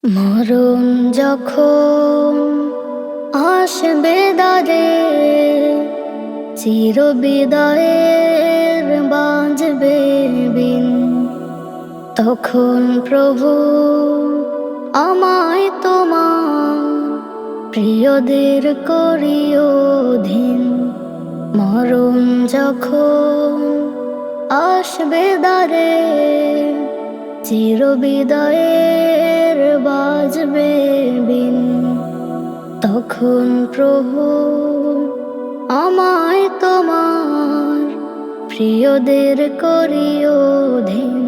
মরণ যখন আসবে দ্বারে, চির বিদায়ের বাজবে বিন, তখন প্রভু আমায় তোমার প্রিয়দের করিও ধীন। মরণ যখন আসবে দ্বারে, চির বিদায়ের বাজবে বিন, তখন প্রভু আমায় তোমার প্রিয়দের করিও ধীন।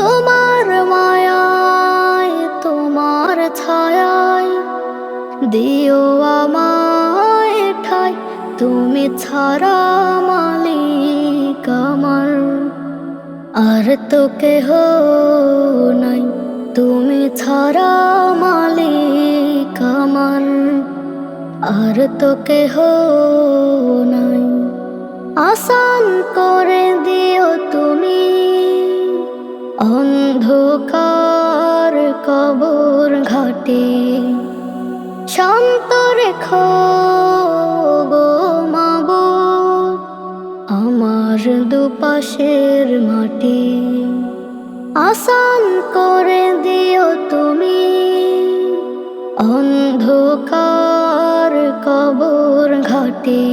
তোমার মায়ায় তোমার ছায়ায় দিও আমায় ঠাই, তুমি ছাড়া মালিক আমার আর তো কেহ নাই, তুমি ছাড়া মালিক আমার আর তো কেহ নাই। আসান করে দিও তুমি অন্ধকার কবর ঘাটে, শান্ত রেখো গো মাবুদ আমার দুপাশের মাটি। আসান করে দিও তুমি অন্ধকার কবর ঘাটে,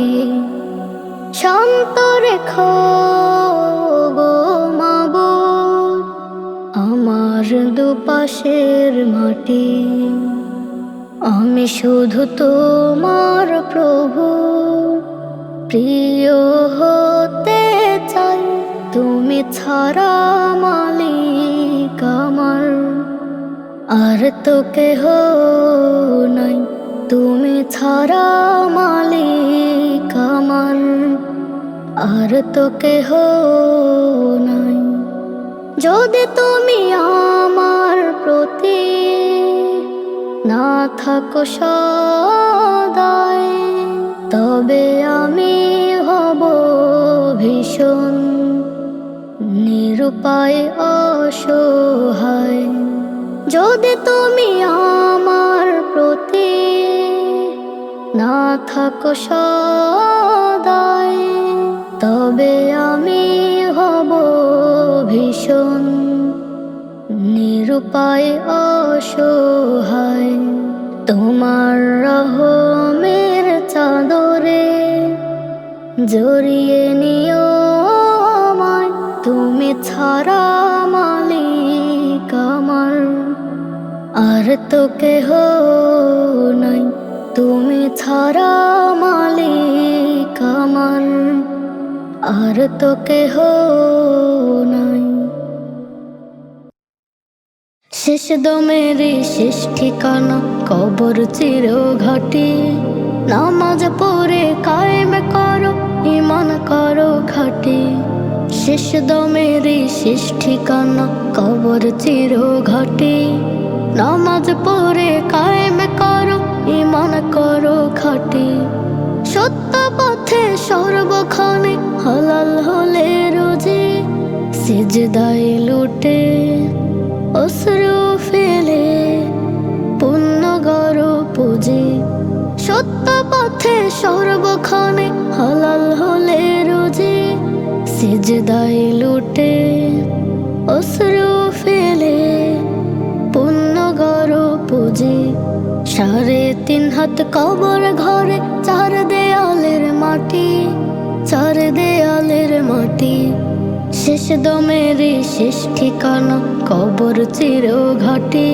শান্ত রেখো গো মাবুদ আমার দুপাশের মাটি। আমি শুধু তোমার প্রভু প্রিয় হতে চাই, তুমি ছাড়া মালিক আমার আর তো কেহ নাই, তুমি ছাড়া মালিক আমার আর তো কেহ নাই। যদি তুমি আমার প্রতি না থাকো সদাই, তবে আমি হব ভীষণ নিরুপায় অসহায়। যদি তুমি আমার প্রতি না থাকো সদাই, তবে আমি হব ভীষণ নিরুপায় অসহায়। তোমার রহমের চাদরে জড়িয়ে নিও আমায়, তুমি ছাড়া মালিক আমার আর তো কেহ নাই, তুমি ছাড়া মালিক আমার আর তো কেহ নাই। শেষ দমেরই শেষ ঠিকানা কবর চির ঘাটি, নামাজ পড়ে কায়েম করো ঈমান করো খাঁটি। শেষ দমেরই শেষ ঠিকানা কবর চির ঘাটি, নামাজ পড়ে কায়েম করো ঈমান করো খাঁটি। সত্য পথে সর্বক্ষণে হালাল হলে রোজি, সিজদায় লুটে অশ্রু ফেলে পুণ্য গড়ো পুঁজি। সত্য পথে সর্বক্ষণে হালাল হলে রোজি, সিজদায় লুটে অশ্রু ফেলে পুণ্য গড়ো পুঁজি। 3.5 হাত কবর ঘরে, 4 দেয়ালের মাটি, 4 দেয়ালের মাটি। শেষ দমেরই শেষ ঠিকানা কবর চির ঘাটি,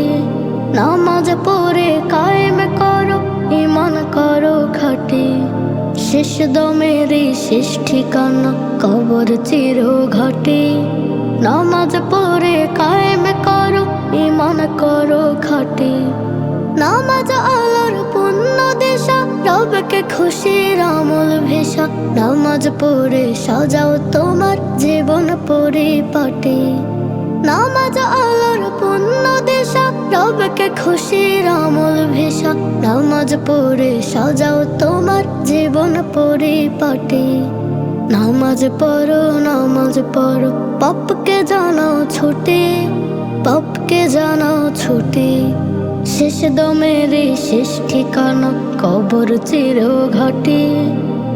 নামাজ পড়ে কায়েম করো ঈমান করো খাঁটি। শেষ দমেরই শেষ ঠিকানা কবর চির ঘাটি, নামাজ পড়ে কায়েম করো ঈমান করো খাঁটি। নামাজ আলোর পুণ্য দিশা, রবকে খুশির আমল ভেসা। নামাজ পড়ে সাজাও তোমার জীবন পরিপাটি। নামাজ আলোর পুণ্য দিশা, রবকে খুশির আমল ভেসা। নামাজ পড়ে সাজাও তোমার জীবন পরিপাটি। নামাজ পড়ো পাপকে জানাও ছুটি, পাপকে জানাও ছুটি। শেষ দমের শেষ ঠিকানা কবর চির ঘাটি।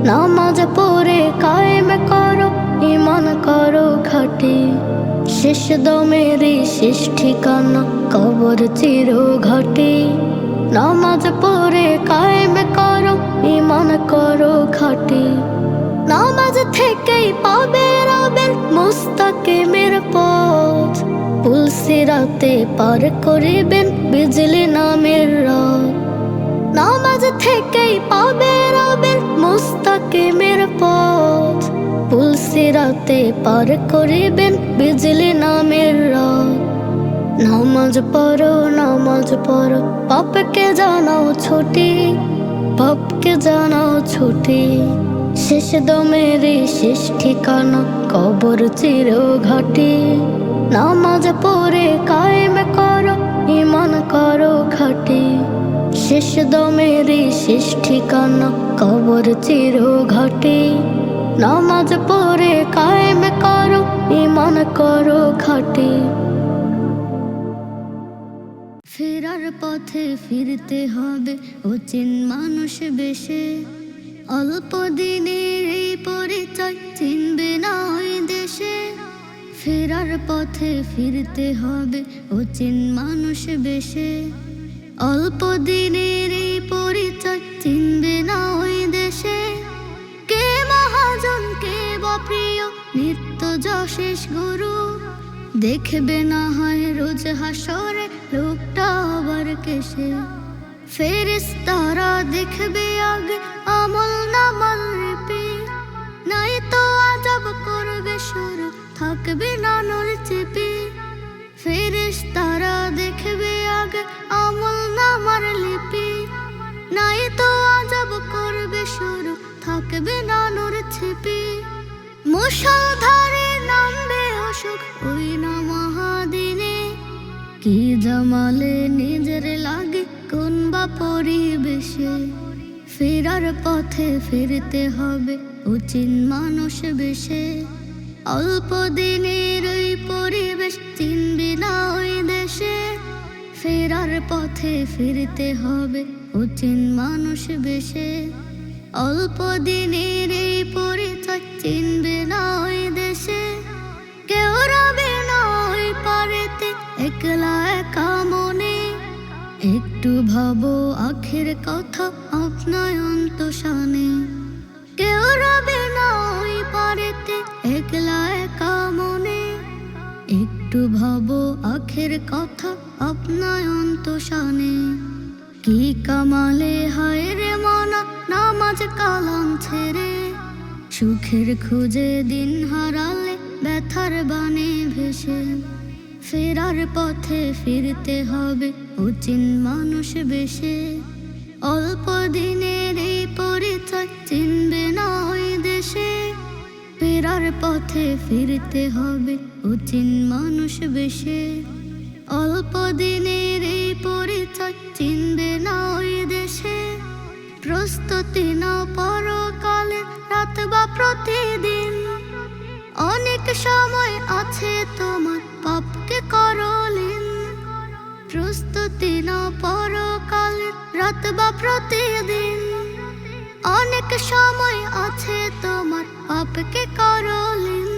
নামাজ পড়ে কায়েম করো, ঈমান করো খাঁটি। শেষ দমের শেষ ঠিকানা কবর চির ঘাটি। নামাজ পড়ে কায়েম করো, ঈমান করো খাঁটি। নামাজ থেকেই পাবে রবের মুস্তাকিমের পথ। পুল সিরাতে পার করিবেন বিজলি নামের রাত। নামাজ থেকেই পাবে রবের মুস্তাকিমের পথ। পুল সিরাতে পার করিবেন বিজলি নামের রাত। নামাজ পড়ো, নামাজ পড়ো, পাপকে জানাও ছুটি, পাপকে জানাও ছুটি। শেষ দমের শেষ ঠিকানা কবর চির ঘাটি। নামাজ পড়ে কায়েম করো, ঈমান করো খাঁটি। শেষ দমের শেষ ঠিকানা কবর চির ঘাটি। নামাজ পড়ে কায়েম করো, ঈমান করো খাঁটি। ফেরার পথে ফিরতে হবে অচিন মানুষ বেশে। অল্প দিনের এই পরিচয় চিনবে না ওই দেশে। ফেরার পথে ফিরতে হবে অচিন মানুষ বেশে। অল্প দিনের এই পরিচয় চিনবে না ওই দেশে। কে মহাজন কে বা প্রিয় নিত্য যশেষ গুরু, দেখবে না হয় রোজ হাসরে লোকটা আবার কেসে। ফেরেশতারা দেখবে আগে আমল নামার লিপি, নাই তো আজব করবে শুরু থাকবে না নূর চেপে। ফেরেশতারা দেখবে আগে আমল নামার লিপি, নাই তো আজব করবে শুরু থাকবে না নূর চেপে। মুষলধারে নামবে অসুখ ওই না মহাদিনে, কি জামালে নিজের লাগে কোন বা পরিবেশে। ফেরার পথে ফিরতে হবে অচিন মানুষ বেশে। অল্প দিনের ওই পরিবেশ চিনবি না ওই দেশে। ফেরার পথে ফিরতে হবে অচিন মানুষ বেশে। অল্প দিনের এই পরিচয় চিনবে না ওই দেশে। কেউ রবে না ওই পারেতে একলা একা মনে। একটু ভাবো আখের কথা আপনার অন্তঃসানে। কেউ রবে না ওই পারেতে একলা একা মনে। একটু ভাবো আখের কথা আপনার অন্তঃসানে। কি কামালে হায় রে মনা নামাজ কালাম ছেড়ে। সুখের খুঁজে দিন হারালে ব্যথার বানে ভেসে। ফেরার পথে ফিরতে হবে অচিন মানুষ বেশে। অল্প দিনের এই পরিচয় চিনবে না ওই দেশে। ফেরার পথে ফিরতে হবে অচিন মানুষ বেশে। অল্প দিনের এই পরিচয় চিনবে না ওই দেশে। প্রস্তুতি না পরকালে রাত বা প্রতিদিন, অনেক সময় আছে তোমার পাপকে করো লীন। প্রস্তুতি না পরকালে রাত বা প্রতিদিন, অনেক সময় আছে তোমার পাপকে করো লীন।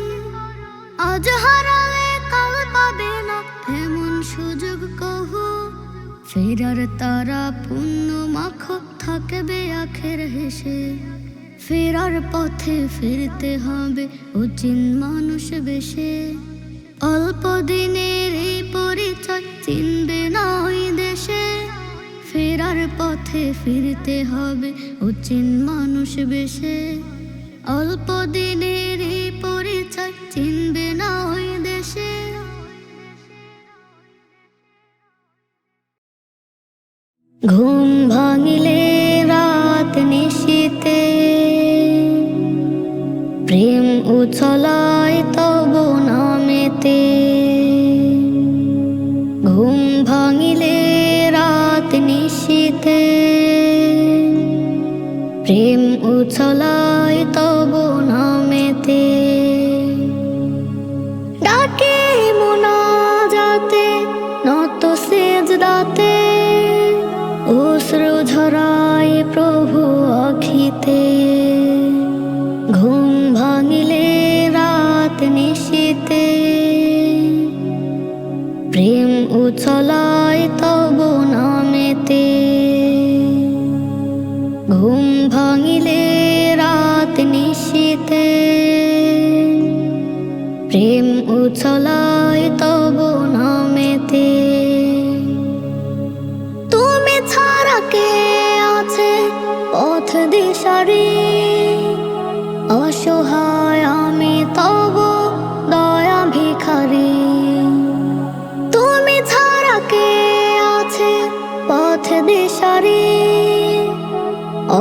আজ হারালে কাল পাবে না এমন সুযোগ কহু। ফেরার তারা পুণ্য মাখো থাকবে আখের হেসে। ফেরার পথে ফিরতে হবে অচিন মানুষ বেশে। অল্প দিনের এই পরিচয় চিনবে না ওই দেশে। ফেরার পথে ফিরতে হবে অচিন মানুষ বেশে। অল্প দিনের এই পরিচয় চিনবে না ওই দেশে। ঘুম ভাঙিলে রাত নিশীতে, প্রেম উছলায় তব নামেতে। ঘুম ভাঙিলে রাত নিশীতে, প্রেম উছলায় তব নামেতে। ডাকে মোনাজাতে নত সেজদাতে, অশ্রু ঝরায় প্রভু আখিতে, ঘুম ভাঙিলে রাত নিশীতে, প্রেম উছলায় তব নামেতে। ঘুম ভাঙিলে রাত নিশীতে, প্রেম উছলায় তব নামেতে। তুমি ছাড়া কে আছে পথ দিশারি, অসহায় আমি তব দয়া ভিখারি। তুমি ছাড়া কে আছে পথ দিশারি,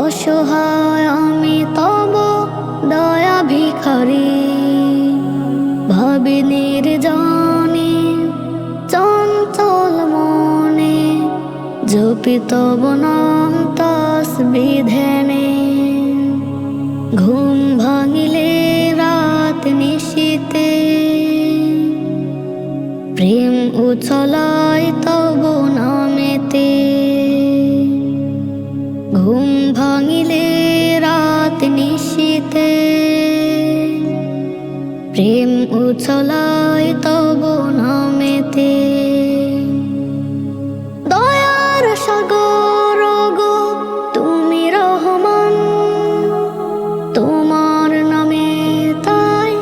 অসহায় আমি তব দয়া ভিখারি। ভাবি নির্জনে চঞ্চল মনে, জপি তব নাম তসবিহ ধ্যানে। ঘুম ভাঙিলে রাত নিশীতে, প্রেম উছলায় তব নামেতে। ঘুম ভাঙিলে রাত নিশীতে, প্রেম উছলায় তব নামেতে। দয়ার সাগর গো তুমি রহমান, তোমার নামে তাই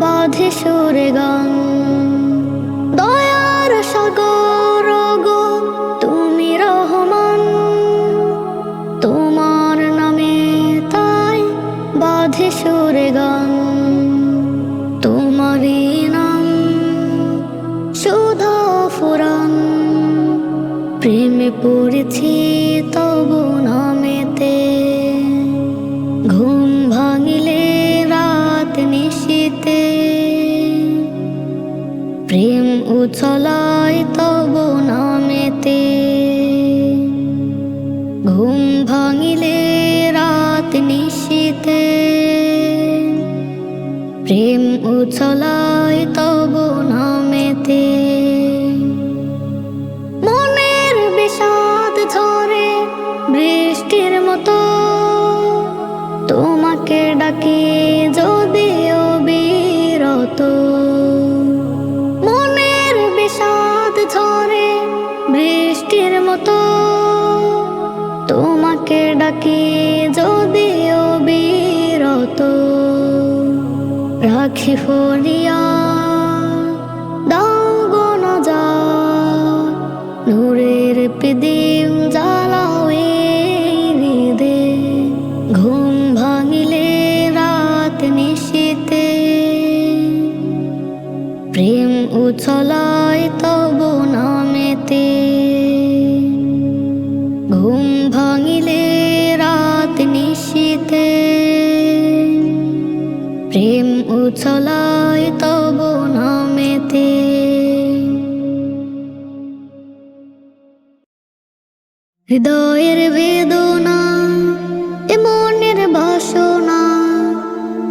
বাঁধে সুরে গান। দয়ার সাগর গো তুমি রহমান, তোমার নামে তাই বাঁধে সুরে গান। তোমারই নাম সুধা ফুরান, প্রেমে পড়েছি তব নামেতে। ঘুম ভাঙিলে রাত নিশীতে, প্রেম উছলায় তব নামেতে। ঘুম ভাঙিলে রাত নিশীতে, প্রেম উছলায় তব নামেতে। মনের বিষাদ ঝরে বৃষ্টির মতো, তোমাকে ডাকি যদিও বিরত। মনের বিষাদ ঝরে বৃষ্টির মতো, তোমাকে ডাকি যদিও বিরত। রাখি ফরিয়াদ দাও গো নাজাত, নূরের প্রদীপ জ্বালাও এই হৃদে। ঘুম ভাঙিলে রাত নিশীতে, প্রেম উছলায় তব নামেতে। ঘুম ভাঙিলে রাত নিশীতে, প্রেম উছলায় তব নামেতে। হৃদয়ের বেদনা এ মনের বাসনা,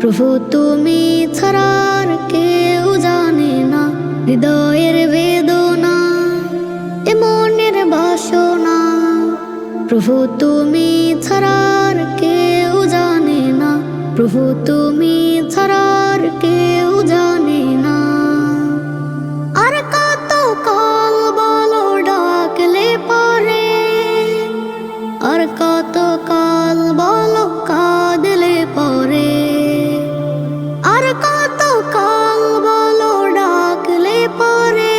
প্রভু তুমি ছাড়ার কেউ জানে না। হৃদয়ের বেদনা এ মনের বাসনা, প্রভু তুমি ছাড়ার কেউ জানে না। প্রভু তুমি ছাড়ার কেউ জানে না। আর কত কাল বলো ডাকলে পরে, আর কত কাল বলো কাঁদলে পরে। আর কত কাল বলো ডাকলে পরে,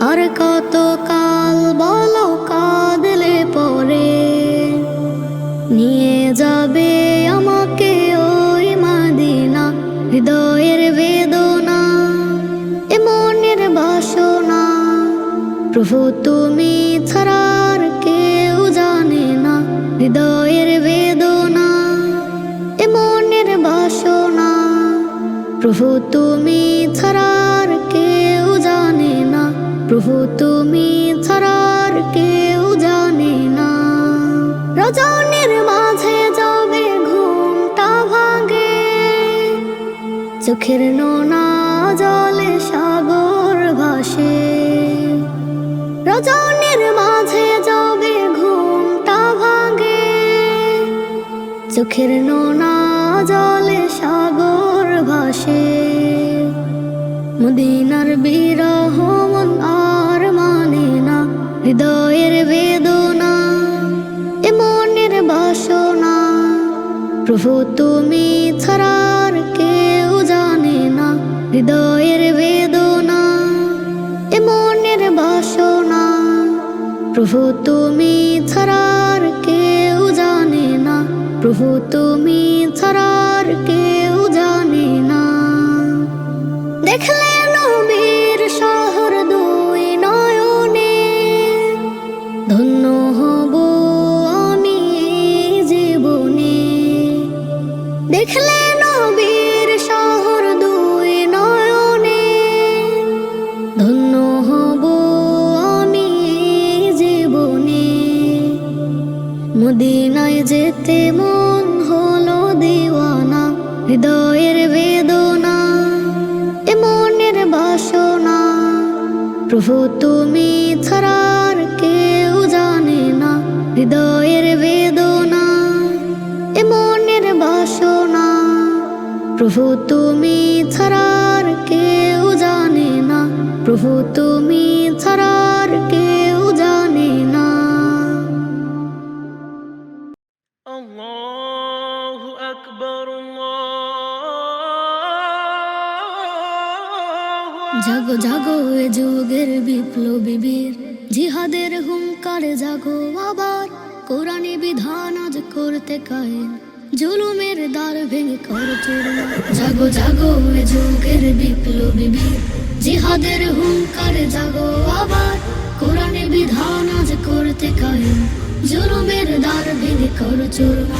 আর কত কাল বলো কাঁদলে পরে। নিয়ে যাবে আমাকে ওই মাদিনা, হৃদয়ের বেদনা এ মনের বাসনা, প্রভু তুমি ছাড়ার কেউ জানে না। হৃদয়ের বেদনা এ মনের বাসনা, প্রভু তুমি ছাড়ার কেউ জানে না। প্রভু তুমি ছাড়ার কেউ জানে না। রজনীর মাঝে যাবে ঘুমটা ভাঙে, চোখের নোনা জলে সাগর ভাসে। রজনীর মাঝে যাবে ঘুম চোখের নোনা জলে সাগর ভাসে, মদিনার বিরহ মন আর মানে না, হৃদয়ের বেদনা এ মনের বাসনা। প্রভু তুমি ছাড়া আর কেউ জানে না, হৃদয়ের বেদনা এ মনের বাসনা। প্রভু তুমি ছাড়া আর কেউ জানে না, প্রভু তুমি ছাড়া আর কেউ জানে না। দেখলে নবীর শহর দুই নয়নে, ধন্য হব আমি এই জীবনে। দেখলে নবীর শহর দুই নয়নে, ধন্য হব আমি এই জীবনে। মদিনায় যেতে মন হলো দিওয়ানা, হৃদয়ের বেদনা এ মনের বাসনা। প্রভু তুমি ছাড়া আর কেউ জানে না, হৃদয়ের বেদনা এ মনের বাসনা। প্রভু তুমি ছাড়া আর কেউ জানে না, প্রভু তুমি ছাড়া আর কেউ জানে না। আল্লাহু আকবার, জাগো জাগো এ যুগের বিপ্লবী বীর, জিহাদের হুঙ্কারে জাগো আবার। কোরআনী বিধান আজ করতে কায়েম, জুলুমের দ্বার ভেঙে কর চূর্ণ। জাগো জাগো এ যুগের বিপ্লবী বীর, জিহাদের হুঙ্কারে জাগো আবার। কোরআনী বিধান আজ করতে কায়েম, জুলুমের দ্বার ভেঙে কর চূর্ণ।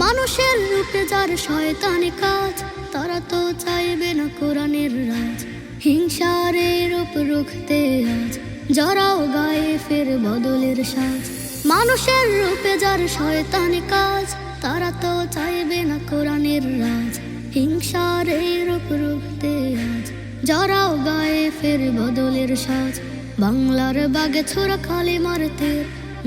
মানুষের রূপে যার শয়তানি কাজ, তারা তো চাইবে না কোরআনের রাজ। হিংসার এই রূপ রুখতে আজ জড়াও গায়ে ফের বদলের সাজ। মানুষের রূপে যার শয়তানি কাজ, তারা তো চাইবে না কোরআনের রাজ। হিংসার এই রূপ রুখতে আজ জড়াও গায়ে ফের বদলের সাজ। বাংলার বাগে ছোড়া খালি মারতে,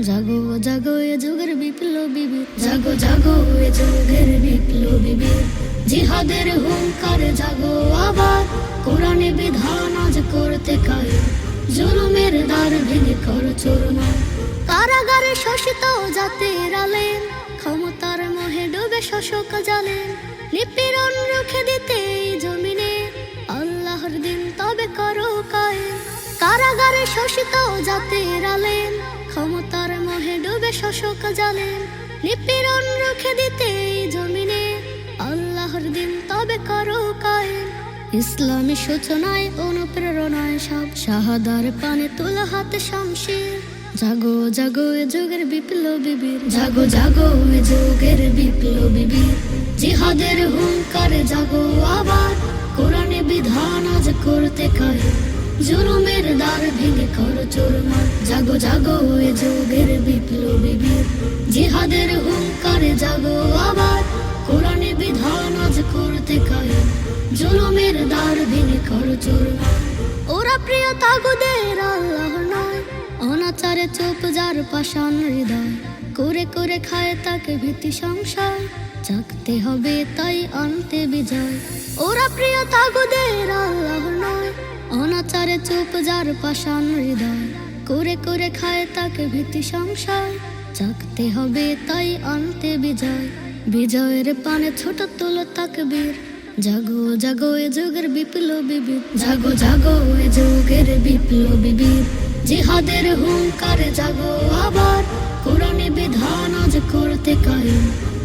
জাগো জাগো এ যুগের বিপ্লবী বীর, জাগো জাগো এ যুগের বিপ্লবী বীর। জিহাদের হুঙ্কারে জাগো আবার। কোরআনে বিধান আজ করতে কায়েম, জুলুমের দ্বার ভেঙে কর চূর্ণ। কারাগারে শোষিত জাতির আলেম, ক্ষমতার মোহে ডুবে শোষক জালেম। নিপীড়ন রুখে দিতে এই জমিনে, আল্লাহর দিন তবে করো কায়েম। কারাগারে শোষিত জাতির আলেম, ক্ষমতার মোহে ডুবে শোষক জালেম। নিপীড়ন রুখে দিতে এই জমিনে, আল্লাহর দিন তবে করো কায়েম। ইসলামী সূচনায় অনুপ্রেরণায় সব, শাহাদার পানে তোলা হাতে শামশির। জাগো জাগো এ যুগের বিপ্লবী বীর, জাগো জাগো এ যুগের বিপ্লবী বীর। জিহাদের হুঙ্কারে জাগো আবার। কোরআনে বিধান আজ করতে কায়েম, জুলুমের দ্বার ভেঙে কর চূর্ণ। জাগো জাগো এ যুগের বিপ্লবী বীর, জিহাদের হুঙ্কারে জাগো আবার। কোরআনে বিধান আজ করতে কায়েম, জুলুমের দ্বার ভেঙে কর চূর্ণ। ওরা প্রিয় তাগুদের আল্লাহর নয়, অনাচারে চুপ যার পাষাণ হৃদয়। করে করে খায় তাকে ভীতি সংশয়, জাগতে হবে তাই আনতে বিজয়। ওরা প্রিয় তাগুদের আল্লাহর নয়, অনাচারে চুপ যার পাষাণ হৃদয়। করে করে খায় তাকে ভীতি সংশয়, জাগতে হবে তাই আনতে বিজয়। বিজয়ের পানে ছোট তুলো তাকবীর, জাগো জাগো এ যুগের বিপ্লবী বীর, জাগো জাগো এ যুগের বিপ্লবী বীর। জিহাদের হুঙ্কারে জাগো আবার। কোরআনে বিধান আজ করতে কায়েম,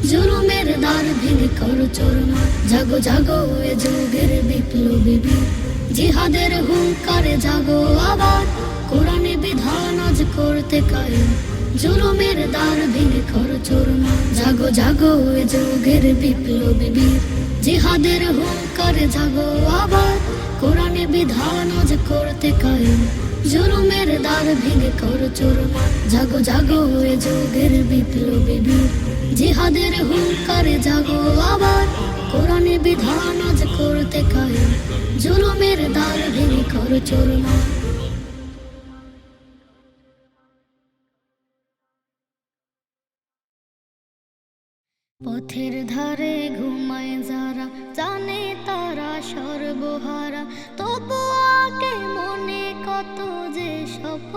জুলুমের দ্বার ভেঙে কর চূর্ণ। জাগো জাগো এ যুগের বিপ্লবী বীর, জিহাদের হুঙ্কারে জাগো আবার। কোরআনে বিধান আজ করতে কায়েম, জুলুমের দ্বার ভেঙে কর চূর্ণ। জাগো জাগো এ যুগের বিপ্লবী বীর, জিহাদের হুঙ্কারে জাগো আবার। কোরআনে বিধান আজ করতে কায়েম, জুলুমের দ্বার ভেঙে কর চূর্ণ। জাগো জাগো এ যুগের বিপ্লবী বীর, জিহাদের হুঙ্কারে জাগো আবার। কোরআনে বিধান আজ করতে কায়েম, জুলুমের দ্বার ভেঙে কর চূর্ণ। পথের ধারে ঘুমায় যারা, জানে তারা সর্বহারা, তবু আগে মনে কত যে স্বপ্ন।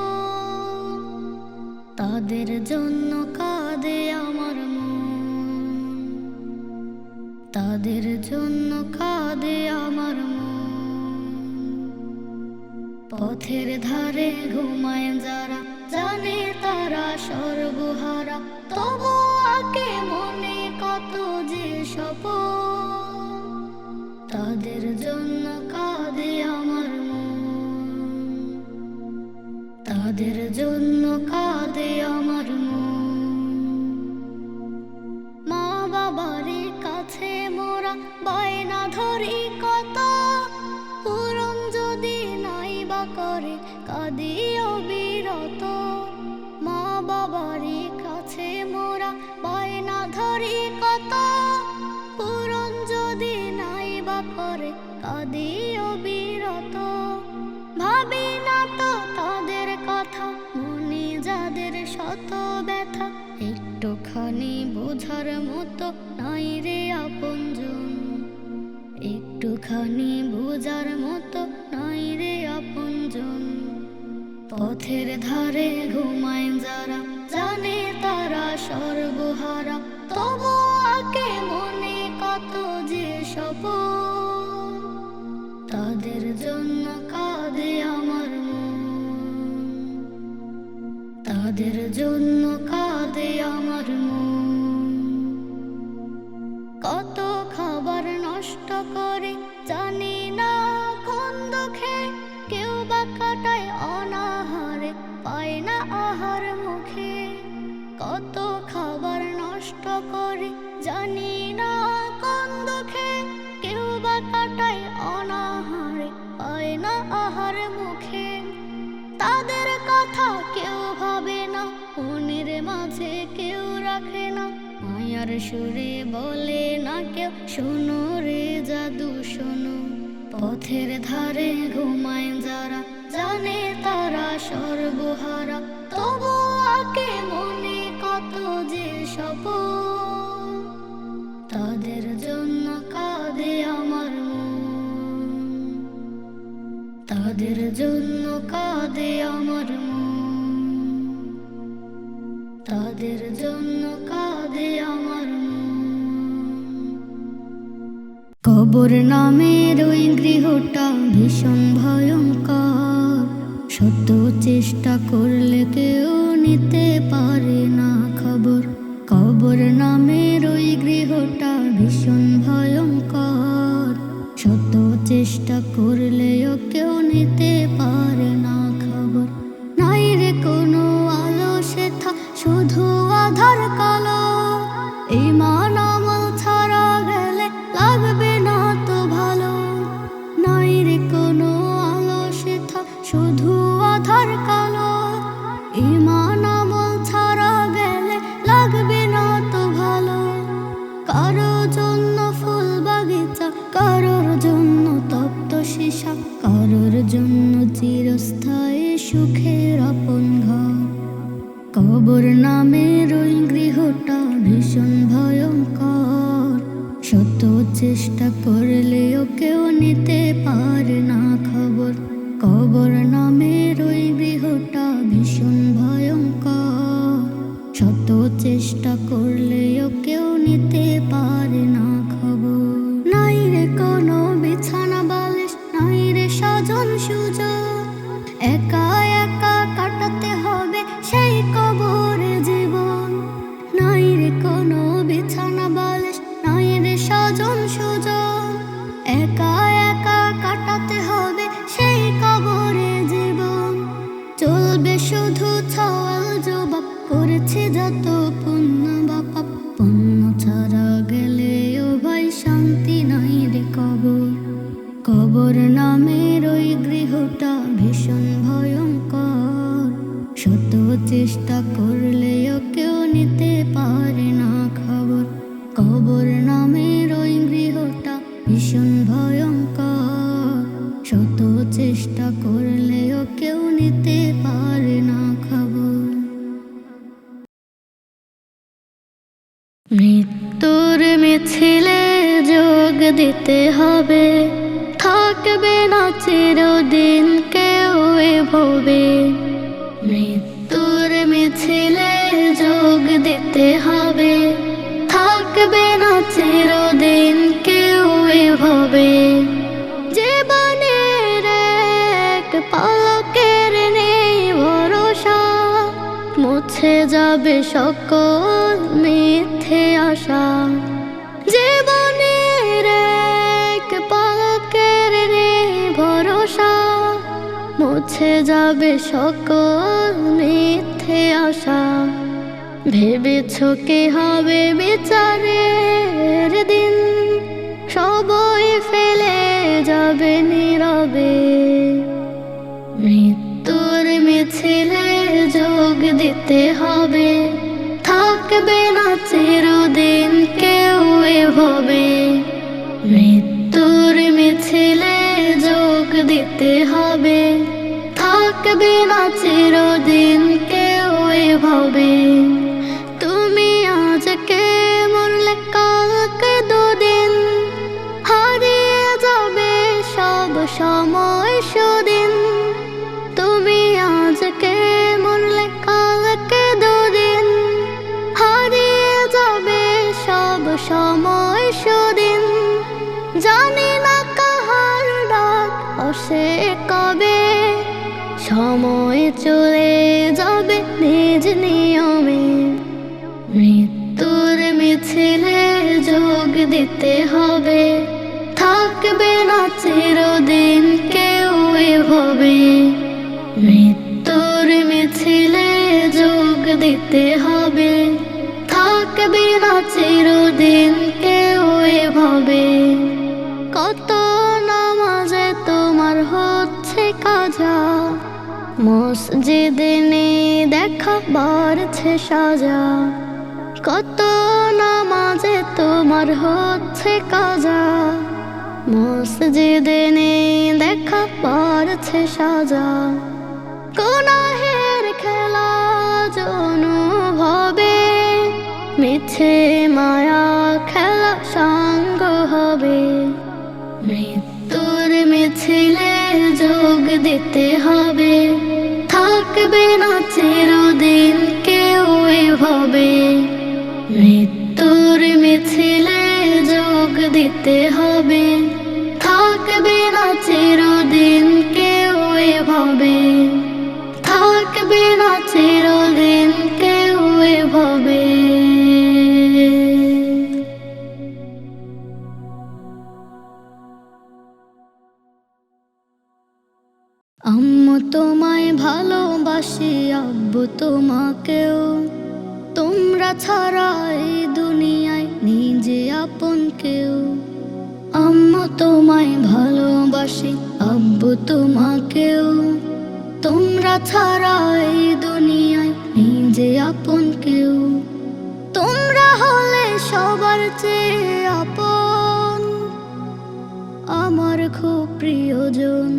তাদের জন্য কাঁদে আমার মন, তাদের জন্য কাঁদে আমার মন। পথের ধারে ঘুমায় যারা, জানে তারা সর্বহারা, তবু আগে মনে কত যে স্বপ্ন। তাদের জন্য কাঁদে আমার মন, তাদের জন্য কাঁদে আমার মন। মা বাবারে কাছে মোরা বায়না ধরি কত, পূরণ যদি নাই বা করে কাঁদি অবিরত। মা বাবারে কাছে মোরা বায়না ধরি কত, পূরণ যদি নাই বা করে কাঁদি অবিরত। ভাবি না তো তাদের কথা, মনে যাদের শত ব্যথা, একটুখানি বোঝার মতো নাই রে আপনজন, একটুখানি বোঝার মতো নাই রে আপনজন। পথের ধারে ঘুমায় যারা, জানে তারা সর্বহারা, তবু আগে মনে কত যে স্বপ্ন। তাদের জন্য কাঁদে আমার মন, তাদের জন্য কাঁদে আমার মন। কত খাবার নষ্ট করে জানি না কোন দুঃখে, কেউ বা কাটায় অনাহারে পায় না আহার মুখে। কত খাবার নষ্ট করে জানি না কোন দুঃখে, কেউ বা কাটায় অনাহারে পায় না আহার মুখে। তাদের কথা কেউ ভাবে না, মনের মাঝে কেউ রাখে না, মায়ার সুরে বলে না কেউ শোনো রে জাদু শোনো। পথের ধারে ঘুমায় যারা, জানে তারা সর্বহারা, তবু আগে মনে কত যে স্বপ্ন। তাদের জন্য কাঁদে আমার মন, তাদের জন্য কাঁদে আমার মন, তাদের জন্য কাঁদে আমার মন। কবর নামের ওই গৃহটা ভীষণ ভয়ঙ্কর, শত চেষ্টা করলে কেউ নিতে পারে না খবর। কবর নামের ওই গৃহটা ভীষণ ভয়ঙ্কর, শত চেষ্টা করলেও কেউ নিতে পারে না খবর। নাই রে কোনো আলো সেথা, শুধু আধার কালো। ঈমান আমল ছাড়া গেলে লাগবে না তো ভালো। নাই রে কোনো আলো সেথা, শুধু আধার কালো। ঈমান আমল ছাড়া গেলে লাগবে না তো ভালো। কারো জন্য ফুল বাগিচা, কারোর জন্য তপ্ত সীসা, কারোর জন্য চিরস্থায়ী সুখের আপন ঘর। কবর নামের ওই গৃহটা ভীষণ ভয়ঙ্কর, শত চেষ্টা করলেও কেউ নিতে পারে না খবর। কবর নামের ওই গৃহটা ভীষণ ভয়ঙ্কর, শত চেষ্টা করলেও কেউ নিতে পারে না খবর। নাই রে কোনো বিছানা বালিশ, নাই রে সাজন সুযোগ, একা একা কাটাতে হবে সেই কবরে জীবন। নাই রে কোনো বিছানা বালিশ, নাই রে সাজন সুযোগ, একা একা কাটাতে হবে সেই কবরে জীবন। চলবে শুধু ছওয়াল জবাব, করেছে যত পুণ্য বা পাপ। পুণ্য ছাড়া গেলেও ভাই শান্তি নাই রে কবর। কবর নামের ওই গৃহটা ভীষণ ভয়ঙ্কর, শত চেষ্টা করলেও কেউ নিতে পারে না খবর। কবর নামের ওই গৃহটা ভীষণ ভয়ঙ্কর, শত চেষ্টা করলেও কেউ নিতে পারে না খবর। মৃত্যু চিরদিন কেউ এভাবে মৃত্যুর মিছিলে যোগ দিতে হবে, থাকবে না চিরদিন কেউ এভাবে। জীবনের এক পলকের নেই ভরসা, মুছে যাবে সকল মিথ্যে আশা। জীবনের এক পলকের নেই ভরসা, মুছে যাবে সকল মিথ্যে আশা। ভেবেছ কি হবে বিচারের দিন, সবই ফেলে যাবে নীরবে। মৃত্যুর মিছিলে যোগ দিতে হবে, থাকবে না চিরদিন কেউ এভাবে। মৃত্যুর মিছিলে যোগ দিতে হবে, থাকবে না চিরদিন কেউ এভাবে। তুমি আজকে মরলে কালকে দুদিন, হারিয়ে যাবে সব সময় সুদিন। তুমি আজকে মরলে কালকে দুদিন, হারিয়ে যাবে সব সময় সুদিন। জানি না কাহার ডাক আসে কবে, সময় চলে যাবে নিজ নিয়মে। মৃত্যুর মিছিলে যোগ দিতে হবে, থাকবে না চিরদিন কেউ এভাবে। মৃত্যুর মিছিলে যোগ দিতে হবে, থাকবে না চিরদিন কেউ এভাবে। কত নামাজে তোমার হচ্ছে কাজা, মসজিদে নেই দেখা বাড়ছে সাজা। কত নামাজে তোমার হচ্ছে কাজা, মসজিদে নেই দেখা বাড়ছে সাজা। গুনাহের খেলা অনুভবে, মিছে মায়া খেলা সাঙ্গ হবে। মৃত্যুর মিছিলে যোগ দিতে হবে, থাকবে না চিরদিন কেউ এভাবে। মৃত্যুর মিছিলে যোগ দিতে হবে, থাকবে না চিরদিন কেউ এভাবে। থাকবে না চিরদিন কেউ এভাবে। আম্মু তোমায় ভালোবাসি, আব্বু তোমাকেও। তোমরা ছাড়া এই দুনিয়ায় নিজে আপন কেউ। আম্মু তোমায় ভালোবাসি, আব্বু তোমাকেও। তোমরা ছাড়া এই দুনিয়ায় নিজে আপন কেউ। তোমরা হলে সবার চেয়ে আপন, আমার খুব প্রিয়জন।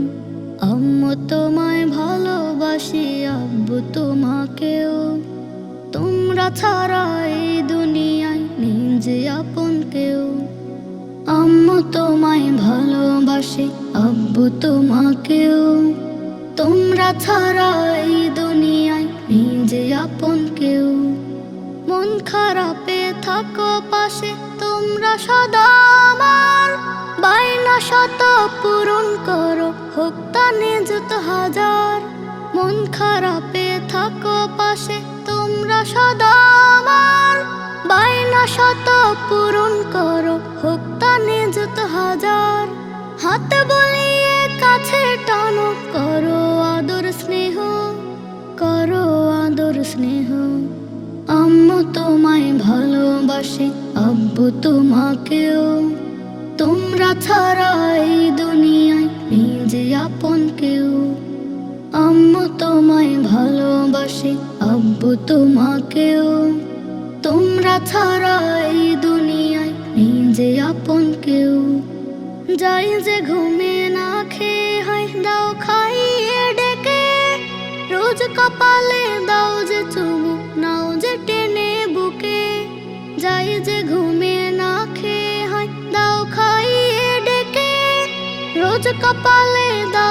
আম্মু তোমায় ভালোবাসি, আব্বু তোমাকেও। তোমরা ছাড়া এই দুনিয়ায় নিজে আপন কেউ। আম্মু তোমায় ভালোবাসি, আব্বু তোমাকেও। তোমরা ছাড়া এই দুনিয়ায় নিজে আপন কেউ। মন খারাপে থাকো পাশে তোমরা সদা আমার, বায়না শত পূরণ করো হোক তা নিযুত হাজার। মন খারাপে থাকো পাশে তোমরা সদা আমার, বায়না শত পূরণ করো হোক তা নিযুত হাজার। হাত বলিয়ে কাছে টানো, করো আদর স্নেহ, করো আদর স্নেহ। আম্মু তোমায় ভালোবাসি, আব্বু তোমাকেও। তোমরা ছাড়া এই দুনিয়ায় নিজে আপন কেউ। আম্মু তোমায় ভালোবাসি, আব্বু তোমাকেও। তোমরা ছাড়া এই দুনিয়ায় নিজে আপন কেউ। যাই যে ঘুমে না খেয়ে হয় দাও খাইয়ে ডেকে, রোজ কপালে দাও যে চুমু নাও যে টেনে বুকে। যাই যে ঘুমে না খেয়ে হয় দাও খাইয়ে ডেকে, রোজ কপালে দাও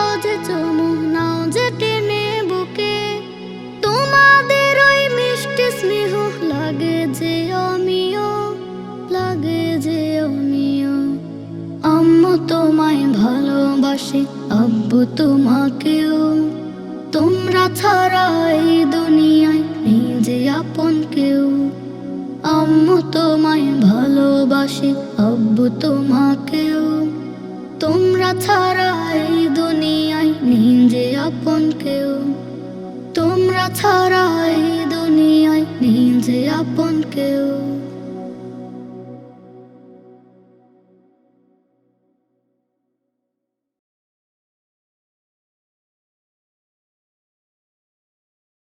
আব্বু তোমাকেও। তোমরা ছাড়া এই দুনিয়ায় নিজে আপন কেউ। আম্মু তোমায় ভালোবাসি, আব্বু তোমাকেও। তোমরা ছাড়া এই দুনিয়ায় নিজে আপন কেউ। তোমরা ছাড়া এই দুনিয়ায় নিজে আপন কেউ।